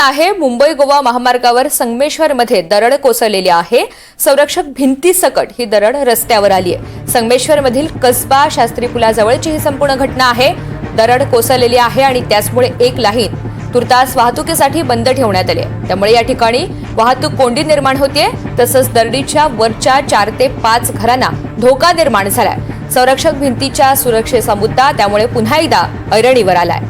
आहे मुंबई गोवा महामार्गावर संगमेश्वरमध्ये दरड कोसळलेली आहे। संरक्षक भिंतीसकट ही दरड रस्त्यावर आली आहे। संगमेश्वरमधील कसबा शास्त्री पुलाजवळची ही संपूर्ण घटना आहे। दरड कोसळलेली आहे आणि त्याचमुळे एक लाईन तुर्तास वाहतुकीसाठी बंद ठेवण्यात आली आहे। त्यामुळे या ठिकाणी वाहतूक कोंडी निर्माण होते, तसंच दरडीच्या वरच्या 4 ते 5 घरांना धोका निर्माण झालाय। संरक्षक भिंतीच्या सुरक्षेचा मुद्दा त्यामुळे पुन्हा एकदा ऐरणीवर आलाय।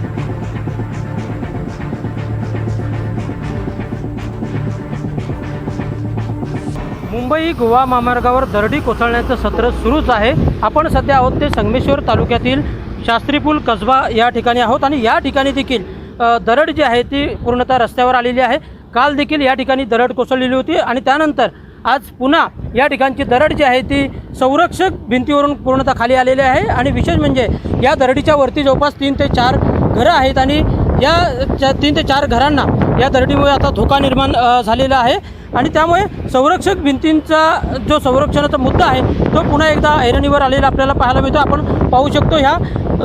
मुंबई गोवा महामार्गावर दरडी कोसळण्याचं सत्र सुरूच आहे। आपण सध्या आहोत ते संगमेश्वर तालुक्यातील शास्त्री पूल कसबा या ठिकाणी आहोत आणि या ठिकाणी देखील दरड जी आहे ती पूर्णतः रस्त्यावर आलेली आहे। काल देखील या ठिकाणी दरड कोसळलेली होती आणि त्यानंतर आज पुन्हा या ठिकाणची दरड जी आहे ती संरक्षक भिंतीवरून पूर्णतः खाली आलेली आहे। आणि विशेष म्हणजे या दरडीच्या वरती जवळपास 3 ते 4 घरं आहेत आणि या 3 ते 4 घरांना या दरडीमुळे आता धोका निर्माण झालेला आहे आणि त्यामुळे संरक्षक भिंतींचा जो संरक्षणाचा मुद्दा आहे तो पुन्हा एकदा ऐरणीवर आलेला आपल्याला पाहायला मिळतो। आपण पाहू शकतो ह्या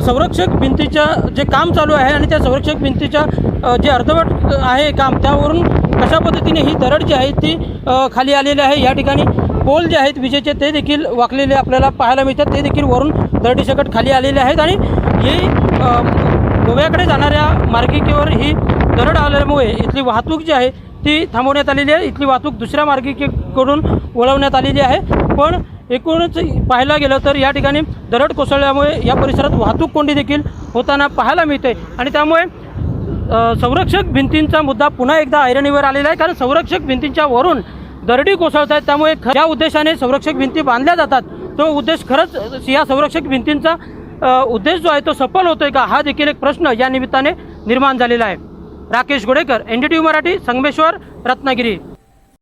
संरक्षक भिंतीचं जे काम चालू आहे आणि त्या संरक्षक भिंतीच्या जे अर्धवट आहे काम त्यावरून कशा पद्धतीने ही दरड जी आहे ती खाली आलेली आहे। या ठिकाणी पोल जे आहेत विजेचे ते देखील वाकलेले आपल्याला पाहायला मिळतात, ते देखील वरून दरडीसकट खाली आलेले आहेत आणि ही गोव्याकडे जाणाऱ्या मार्गिकेवर ही दरड आल्यामुळे इथली वाहतूक जी आहे ती थांबवण्यात आलेली आहे। इथली वाहतूक दुसऱ्या मार्गिकेकडून वळवण्यात आलेली आहे। पण एकूणच पाहायला गेलं तर या ठिकाणी दरड कोसळल्यामुळे या परिसरात वाहतूक कोंडी देखील होताना पाहायला मिळते आणि त्यामुळे संरक्षक भिंतींचा मुद्दा पुन्हा एकदा ऐरणीवर आलेला आहे। कारण संरक्षक भिंतींच्या वरून दरडी कोसळत आहेत, त्यामुळे ज्या उद्देशाने संरक्षक भिंती बांधल्या जातात तो उद्देश खरंच या संरक्षक भिंतींचा उद्देश जो आहे तो सफल होतोय का, हा देखील एक प्रश्न या निमित्ताने निर्माण झालेला आहे। राकेश गोडेकर, NDTV मराठी, संगमेश्वर, रत्नागिरी।